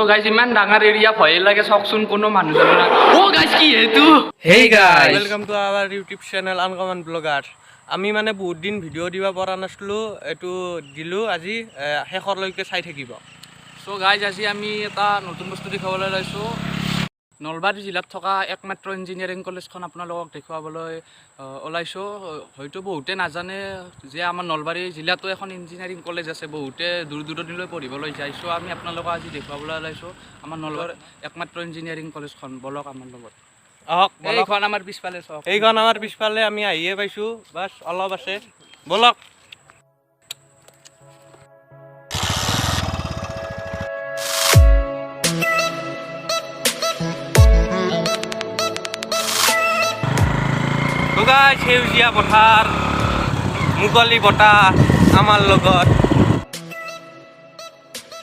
তো গাইজ ইমান ডাঙৰ এৰিয়া ভয় লাগে চাওকচোন কোনো মানুহ জানো না ও গাইজ কি এইটো hey guys welcome to our YouTube channel uncommon blogger. আমি মানে বহুত দিন ভিডিঅ' দিব পৰা নাছিলোঁ, এইটো দিলোঁ আজি শেষৰলৈকে চাই থাকিব। চ' গাইজ আজি আমি এটা নতুন বস্তু দেখুৱাবলৈ লৈছোঁ। নলবাৰী জিলাত থকা একমাত্ৰ ইঞ্জিনিয়াৰিং কলেজখন আপোনালোকক দেখুৱাবলৈ ওলাইছোঁ। হয়তো বহুতে নাজানে যে আমাৰ নলবাৰী জিলাতো এখন ইঞ্জিনিয়াৰিং কলেজ আছে, বহুতে দূৰ দূৰণিলৈ পঢ়িবলৈ যায়। চ' আমি আপোনালোকক আজি দেখুৱাবলৈ ওলাইছোঁ আমাৰ নলবাৰীৰ একমাত্ৰ ইঞ্জিনিয়াৰিং কলেজখন। বলক আমাৰ লগত। এইখন আমাৰ পিছফালে চাওক, এইখন আমাৰ পিছফালে আমি আহিয়ে পাইছোঁ, বাছ অলপ আছে, বলক। সেউজীয়া পথাৰ, মুকলি বতাহ আমাৰ লগত।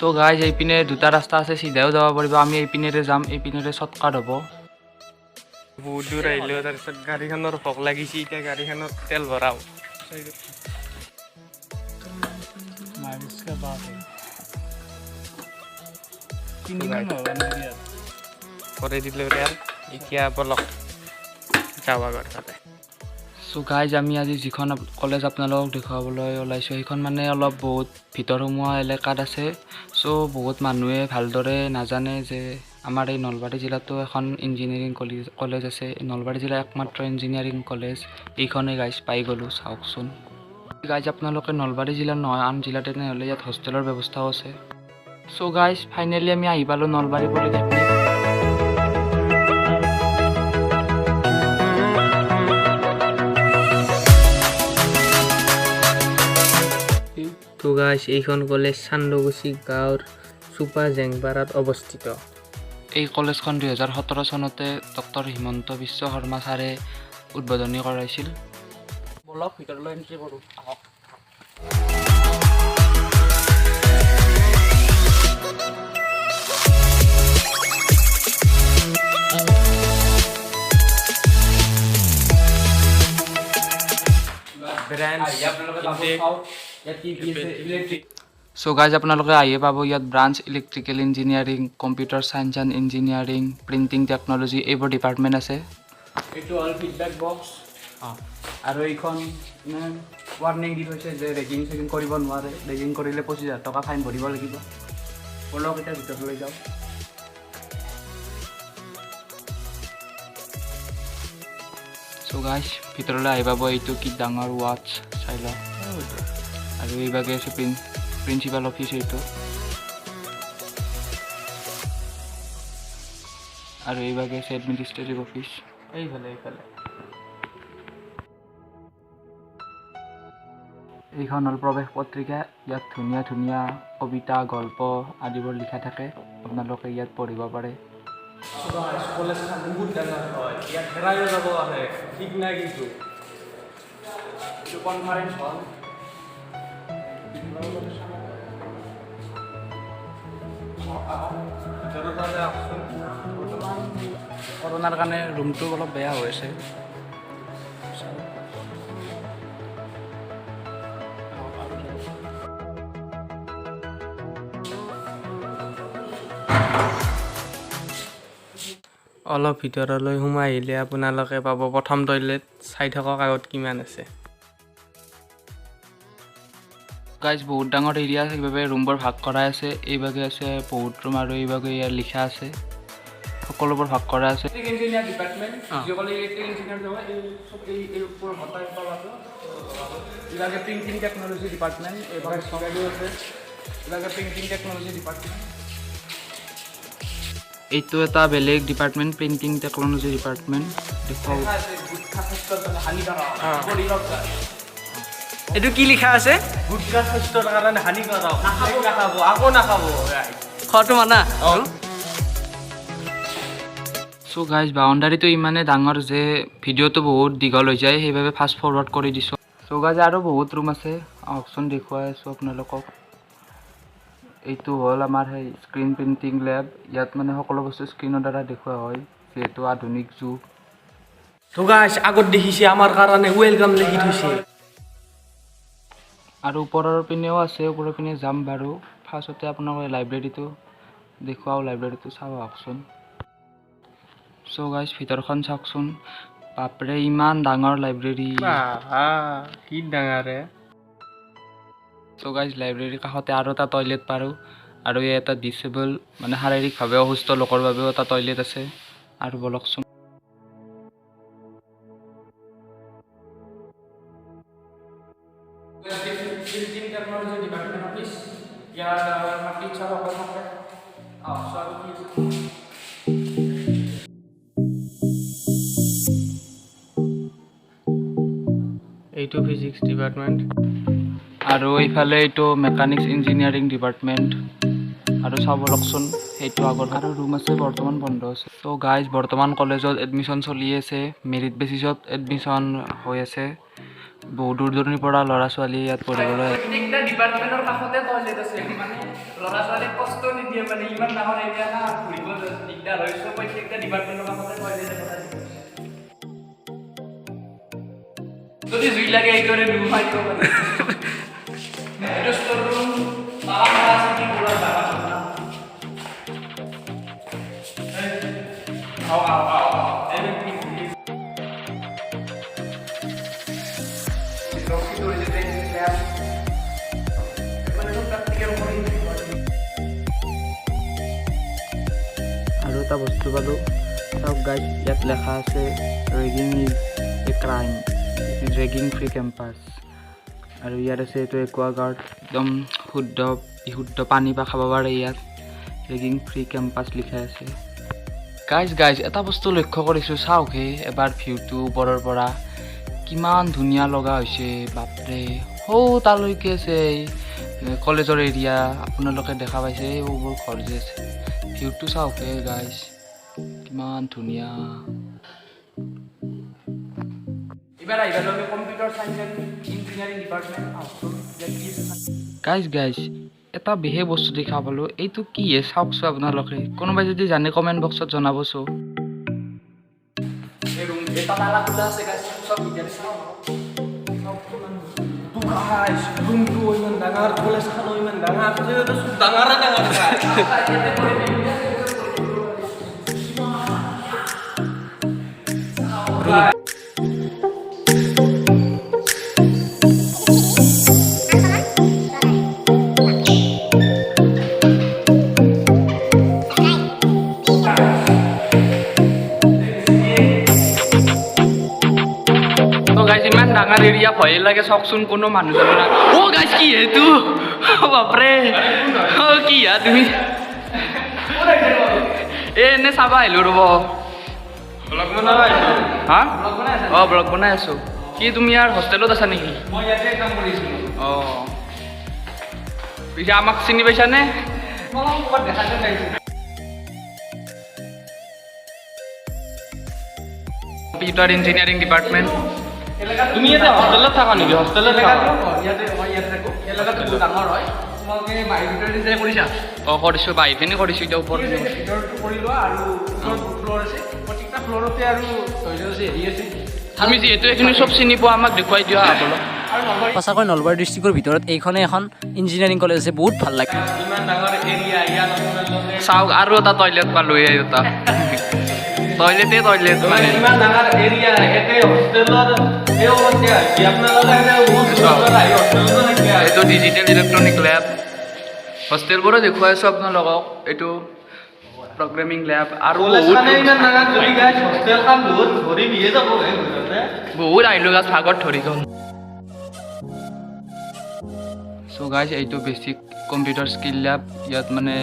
তো গাইজ এইপিনে দুটা ৰাস্তা আছে, চিধাও যাব পাৰিব, আমি এইপিনেৰে যাম, এইপিনেৰে শ্বৰ্টকাট হ'ব। বহুত দূৰ আহিলোঁ, তাৰপিছত গাড়ীখনৰ ভোক লাগিছে, এতিয়া গাড়ীখনত তেল ভৰাওঁ। কৰি দিলোঁ তেল, এতিয়া বলক যাওঁ আগত তাতে। চ' গাইজ আমি আজি যিখন কলেজ আপোনালোকক দেখুৱাবলৈ ওলাইছোঁ সেইখন মানে অলপ বহুত ভিতৰ সোমোৱা এলেকাত আছে। চ' বহুত মানুহে ভালদৰে নাজানে যে আমাৰ এই নলবাৰী জিলাতো এখন ইঞ্জিনিয়াৰিং কলেজ আছে। নলবাৰী জিলাৰ একমাত্ৰ ইঞ্জিনিয়াৰিং কলেজ এইখনেই গাইজ, পাই গ'লোঁ চাওকচোন। গাইজ আপোনালোকে নলবাৰী জিলাৰ নহয় আন জিলাত তেনেহ'লে ইয়াত হোষ্টেলৰ ব্যৱস্থাও আছে। চ' গাইজ ফাইনেলি আমি আহি পালোঁ নলবাৰী পলিটেকনিক। তো গাইছ এইখন কলেজ চান্দগুছি গাঁৱৰ চুপা জেংপাৰাত অৱস্থিত। এই কলেজখন 2017 চনতে ডক্টৰ হিমন্ত বিশ্ব শৰ্মা ছাৰে উদ্বোধনী কৰাইছিল। বলক ভিতৰলৈ এণ্ট্ৰি কৰোঁ, আহক। চ' গাইজ আপোনালোকে আহিয়ে পাব ইয়াত branch electrical engineering, computer science and engineering, printing technology এইবোৰ ডিপাৰ্টমেণ্ট আছে। এইটো হ'ল ফিডবেক বক্স, আৰু এইখন ৱাৰ্ণিং দি থৈছে যে ৰেগিং চেগিং কৰিব নোৱাৰে, ৰেগিং কৰিলে 25,000 টকা ফাইন ভৰিব লাগিব। বলক এতিয়া ভিতৰলৈ যাওঁ। চ' গাইজ ভিতৰলৈ আহি পাব, এইটো কি ডাঙৰ ৱাটছ চাই লওক, আৰু এইভাগে আছে প্ৰিন্সিপাল অফিচ এইটো, আৰু এইভাগে আছে এডমিনিষ্ট্ৰেটিভ অফিচ এইফালে। এইখন হ'ল প্ৰৱেশ পত্ৰিকা, ইয়াত ধুনীয়া ধুনীয়া কবিতা গল্প আদিবোৰ লিখা থাকে, আপোনালোকে ইয়াত পঢ়িব পাৰে। কলেজখন বহুত ডাঙৰ হয়, ইয়াত হেৰাইও যাব আহে, ঠিক নাই কিন্তু। এইটো কনফাৰেন্স হল, কৰোণাৰ কাৰণে ৰুমটো অলপ বেয়া হৈ আছে। অলপ ভিতৰলৈ সোমাই আহিলে আপোনালোকে পাব প্ৰথম টয়লেট, চাই থাকক আগত কিমান আছে। গাইজ বহুত ডাঙৰ এৰিয়া, সেইবাবে ৰুমবোৰ ভাগ কৰাই আছে। এইভাগে আছে বহুত ৰুম, আৰু এইভাগে ইয়াত লিখা আছে, সকলোবোৰ ভাগ কৰা আছে। প্ৰিণ্টিং টেকন'লজি ডিপাৰ্টমেণ্ট, এইভাগে প্ৰিণ্টিং টেকন'লজি ডিপাৰ্টমেণ্ট। এইটো এটা বেলেগ ডিপাৰ্টমেণ্ট, প্ৰিণ্টিং টেকন'লজি ডিপাৰ্টমেণ্ট। এইটো কি লিখা আছে? গুটখা স্বাস্থ্যৰ কাৰণে হানিকাৰক, নাখাব, আকৌ নাখাব, খোৱাটো মানা। চ' গাইজ বাউণ্ডাৰীটো ইমানেই ডাঙৰ যে ভিডিঅ'টো বহুত দীঘল হৈ যায়, সেইবাবে ফাষ্ট ফৰৱাৰ্ড কৰি দিছোঁ। চ' গাইজ আৰু বহুত ৰুম আছে, আহকচোন দেখুৱাই আছোঁ আপোনালোকক। এইটো হ'ল আমাৰ সেই স্ক্ৰীণ প্ৰিণ্টিং লেব, ইয়াত মানে সকলো বস্তু স্ক্ৰীণৰ দ্বাৰা দেখুওৱা হয়, যিহেতু আধুনিক যুগ। তো গাইছ আগত দেখিছে আমাৰ কাৰণে ৱেলকাম লিখি থৈছে। আৰু ওপৰৰ পিনেও আছে, ওপৰৰ পিনে যাম বাৰু। ফাৰ্ষ্টতে আপোনালোকে লাইব্ৰেৰীটো দেখুৱাও লাইব্ৰেৰীটো চাওঁ আহকচোন। চ' গাইজ ভিতৰখন চাওকচোন, বাপৰে ইমান ডাঙৰ লাইব্ৰেৰী। কি ডাঙৰ চ' গাইজ লাইব্ৰেৰীৰ কাষতে আৰু এটা টয়লেট পাৰোঁ, আৰু এই এটা ডিচেবল মানে শাৰীৰিকভাৱে অসুস্থ লোকৰ বাবেও এটা টয়লেট আছে। আৰু বলকচোন এইটো ফিজিক্স ডিপাৰ্টমেণ্ট, আৰু এইফালে এইটো মেকানিক্স ইঞ্জিনিয়াৰিং ডিপাৰ্টমেণ্ট। আৰু চাব লকচোন সেইটো আগৰ আৰু ৰুম আছে, বৰ্তমান বন্ধ আছে। ত' গাইজ বৰ্তমান কলেজত এডমিশ্যন চলি আছে, মেৰিট বেচিছত এডমিশ্যন হৈ আছে। বহু দূৰ দূৰণিৰ পৰা ল'ৰা ছোৱালী ইয়াত পঢ়িবলৈ প্ৰত্যেকটা ডিপাৰ্টমেণ্টৰ কাষতে টয়লেট আছে, মানে ল'ৰা ছোৱালীক কষ্ট নিদিয়ে, মানে ইমান ডাঙৰ এৰিয়া না, ঘূৰিব দিগদাৰ হয়। চ' প্ৰত্যেকটা ডিপাৰ্টমেণ্টৰ কাষতে টয়লেট আছে। যদি জুই লাগে এইদৰে নুমাই দিব পাৰে। এইটো ষ্ট'ৰ ৰুম, তালা আছে কি পুৰা জাগা থকা। আৰু এটা বস্তু পালোঁ, চাওক গাইজ ইয়াত লেখা আছে ragging is a crime, ragging free campus. আৰু ইয়াত আছে এইটো একুৱাগাৰ্ড, একদম শুদ্ধ বিশুদ্ধ পানী বা খাব পাৰে ইয়াত। ৰেগিং ফ্ৰী কেম্পাছ লিখা আছে। গাইজ এটা বস্তু লক্ষ্য কৰিছোঁ, চাওকহে এবাৰ ভিউটো ওপৰৰ পৰা কিমান ধুনীয়া লগা হৈছে। বাপৰে সৌ তালৈকে আছে কলেজৰ এৰিয়া, আপোনালোকে দেখা পাইছে এইবোৰ ঘৰ যে আছে। ভিউটো চাওকহে গাইজ কিমান ধুনীয়া। এইবাৰ আহিবা লগে computer science and engineering department. Guys এটা বিশেষ বস্তু দেখা পালোঁ, এইটো কি হে চাওকচোন আপোনালোকে, কোনোবাই যদি জানে কমেণ্ট বক্সত জনাবচোন। এই ৰুম এটা তালা খোলা আছে গাইজ, চব ভিতৰত চাওঁ। ৰুমটো ইমান ডাঙৰ, কলেজখনো ইমান ডাঙৰ, ডাঙৰে ডাঙৰ। ইমান ডাঙৰ এৰিয়া ভয়ে লাগে, চাওকচোন কোনো মানুহ জানো না। অ' গাইজ কি এইটো, বাপৰে কি হা তুমি এনে চাবা আহিলোঁ ৰ'ব। হা অঁ ব্লগ বনাই আছোঁ। কি তুমি ইয়াৰ হোষ্টেলত আছা নেকি? মই ইয়াতে কাম কৰিছিলোঁ। অঁ পিছে আমাক চিনি পাইছানে? মই ক'ৰবাত দেখা যেন পাইছোঁ। Computer engineering department. তুমি ইয়াতে হোষ্টেলত থাকা নেকি? হোষ্টেলত থাকা? ইয়াতে মই ইয়াতে থাকোঁ। এলেকাটো বহুত ডাঙৰ হয়। তোমালোকে বাহিৰ ভিতৰত ডিজাইন কৰিছা? অঁ কৰিছোঁ, বাহিৰ পিনে কৰিছোঁ, এতিয়া ওপৰত ভিতৰটো কৰি লোৱা, আৰু ফ্ল'ৰ আছে, প্ৰত্যেকটা ফ্ল'ৰতে আৰু টয়লেট আছে, হেৰি আছে। তুমি যিহেতু এইখিনি চব চিনি পোৱা, আমাক দেখুৱাই দিয়া অলপ। সঁচাকৈ নলবাৰী ডিষ্ট্ৰিক্টৰ ভিতৰত এইখনে এখন ইঞ্জিনিয়াৰিং কলেজ আছে, বহুত ভাল লাগে। ইমান ডাঙৰ এৰিয়া, ইয়াত আপোনালোকে চাওক আৰু এটা টয়লেট পালোঁ, এই এটা টয়লেট মানে ইমান ডাঙৰ এৰিয়া, এতে হোষ্টেলত এই অৱস্থা হৈছে। আপোনালোকে বহুত দূৰৰ আহি হোষ্টেলতো নাথাকে। এইটো ডিজিটেল ইলেক্ট্ৰনিক লেব। হোষ্টেলবোৰো দেখুৱাই আছোঁ আপোনালোকক, এইটো প্ৰগ্ৰেমিং লেব। আৰু কলেজখনে ইমান ডাঙৰ যদি গাইজ হোষ্টেলখন বহুত ভৰি দিয়ে যাব বহুত আহিলোঁ গাছ ভাগত ধৰি গ'ল। চ' গাইজ এইটো বেচিক কম্পিউটাৰ স্কিল লেব। ইয়াত মানে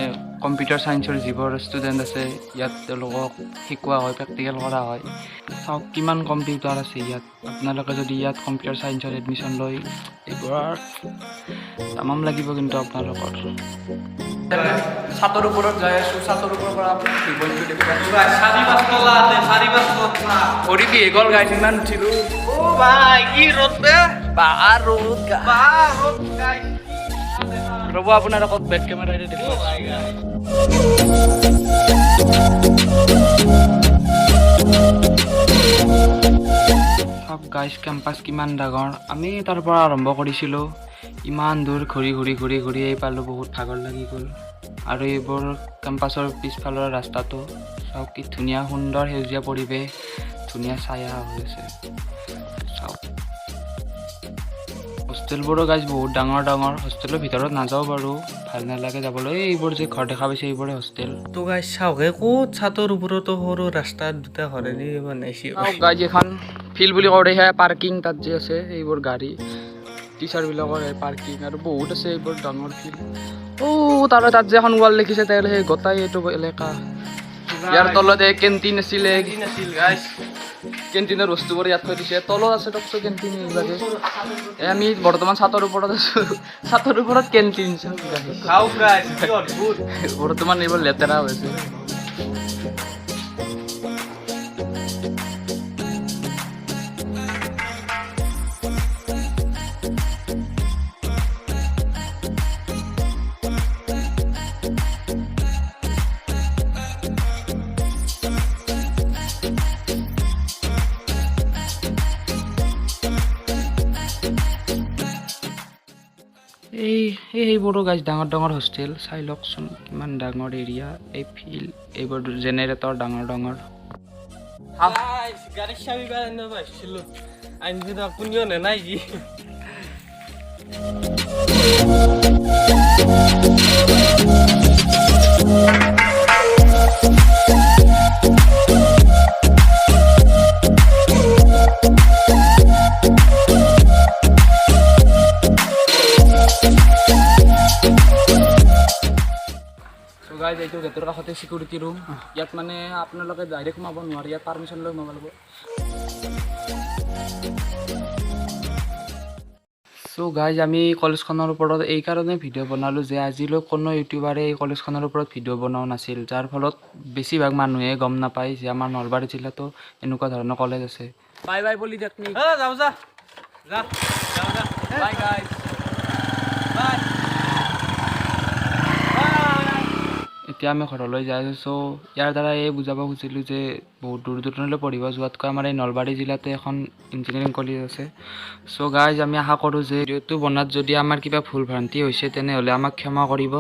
কম্পিউটাৰ ছায়েন্সৰ যিবোৰ ষ্টুডেণ্ট আছে, ইয়াত তেওঁলোকক শিকোৱা হয়, প্ৰেক্টিকেল কৰা হয়। চাওক কিমান কম্পিউটাৰ আছে ইয়াত। আপোনালোকে যদি ইয়াত কম্পিউটাৰ ছায়েন্সত এডমিশ্যন লয়, এইবোৰৰ তামাম লাগিব কিন্তু আপোনালোকৰ। ছাতৰ ওপৰত যাই আছোঁ, ছাতৰ ওপৰৰ পৰা চাৰি পাঁচ তলা ভৰি বিহে গ'ল গাইজ, ইমান উঠিলোঁ। অ' ভাই কি ৰ'দ বে, ৰ'দ গাইজ। ৰ'ব আপোনালোকক বেক কেমেৰাৰে দেখুৱাওঁ। চাওক গাইজ কেম্পাছ কিমান ডাঙৰ। আমি তাৰ পৰা আৰম্ভ কৰিছিলোঁ, ইমান দূৰ ঘূৰি এই পালোঁ, বহুত ভাগৰ লাগি গ'ল। আৰু এইবোৰ কেম্পাছৰ পিছফালৰ ৰাস্তাটো চাওক কি ধুনীয়া সুন্দৰ সেউজীয়া পৰিৱেশ, ধুনীয়া ছায়া হৈ আছে চাওক। হোষ্টেলবোৰো গাইজ বহুত ডাঙৰ ডাঙৰ, হোষ্টেলৰ ভিতৰত নাযাওঁ বাৰু, ভাল নালাগে যাবলৈ। এইবোৰ যে ঘৰ দেখা পাইছে এইবোৰে হোষ্টেল। তো গাইজ চাওক ক'ত ছাতৰ ওপৰতো সৰু ৰাস্তাত দুটা ঘৰেদি বনাইছে। গাইজ এখন ফিল্ড বুলি কওঁ সেয়া পাৰ্কিং তাত যে আছে এইবোৰ গাড়ী টিচাৰবিলাকৰ পাৰ্কিং, আৰু বহুত আছে এইবোৰ ডাঙৰ ফিল্ড। তাৰে তাত যে এখন ৱাল লিখিছে তাইৰ সেই গোটাই এইটো এলেকা। ইয়াৰ তলত কেণ্টিন আছিলে, কেণ্টিনৰ বস্তুবোৰ ইয়াত থৈ দিছে। তলত আছে তকচো কেণ্টিন এইবিলাকে। আমি বৰ্তমান ছাতৰ ওপৰত আছোঁ, ছাতৰ ওপৰত কেণ্টিন খাওক গাইজ, কি অদ্ভুত। বৰ্তমান এইবোৰ লেতেৰা হৈছে। এইবোৰো গাইজ ডাঙৰ ডাঙৰ হোষ্টেল, চাই লওকচোন কিমান ডাঙৰ এৰিয়া। এই ফিল্ড এইবোৰ জেনেৰেটৰ ডাঙৰ ডাঙৰ। গাড়ীৰ চাবি বা আনিব আহিছিলোঁ, আনিছিলোঁ আপুনিও নেনাই কি। গাইজ এইটো গেটৰ কাষতে চিকিউৰিটি ৰুম। ইয়াত মানে আপোনালোকে ডাইৰেক্ট সোমাব নোৱাৰে, ইয়াত পাৰ্মিশ্যন লৈ সোমাব লাগিব। চ' গাইজ আমি কলেজখনৰ ওপৰত এইকাৰণে ভিডিঅ' বনালোঁ যে আজিলৈ কোনো ইউটিউবাৰে এই কলেজখনৰ ওপৰত ভিডিঅ' বনোৱা নাছিল, যাৰ ফলত বেছিভাগ মানুহে গম নাপায় যে আমাৰ নলবাৰী জিলাতো এনেকুৱা ধৰণৰ কলেজ আছে। Bye bye polytechnic. যাওঁ যা যা যাওঁ যা, বাই গাইজ। বাই। এতিয়া আমি ঘৰলৈ যাই আছোঁ। চ' ইয়াৰ দ্বাৰা এই বুজাব খুজিছিলোঁ যে বহুত দূৰ দূৰণিলৈ পঢ়িব যোৱাতকৈ আমাৰ এই নলবাৰী জিলাতে এখন ইঞ্জিনিয়াৰিং কলেজ আছে। চ' গাইজ আমি আশা কৰোঁ যে ভিডিঅ'টো বনাত যদি আমাৰ কিবা ভুল ভ্ৰান্তি হৈছে তেনেহ'লে আমাক ক্ষমা কৰিব,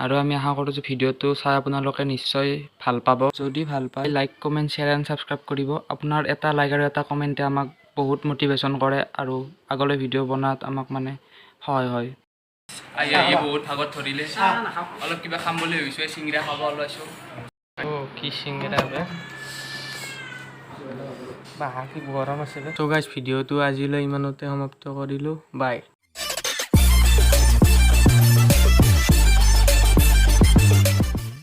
আৰু আমি আশা কৰোঁ যে ভিডিঅ'টো চাই আপোনালোকে নিশ্চয় ভাল পাব। যদি ভাল পায় like comment share and subscribe কৰিব। আপোনাৰ এটা লাইক আৰু এটা কমেণ্টে আমাক বহুত মটিভেশ্যন কৰে আৰু আগলৈ ভিডিঅ' বনাত আমাক মানে সহায় হয়। আহি বহুত ভাগত ধৰিলে, অলপ কিবা খাম বুলি ভাবিছোঁ, চিংৰা খাব ওলাইছোঁ। কি চিংৰা বে, বাহ কি গৰম আছে। তো গাইজ ভিডিঅ'টো আজিলৈ ইমানতে সমাপ্ত কৰিলোঁ, বাই।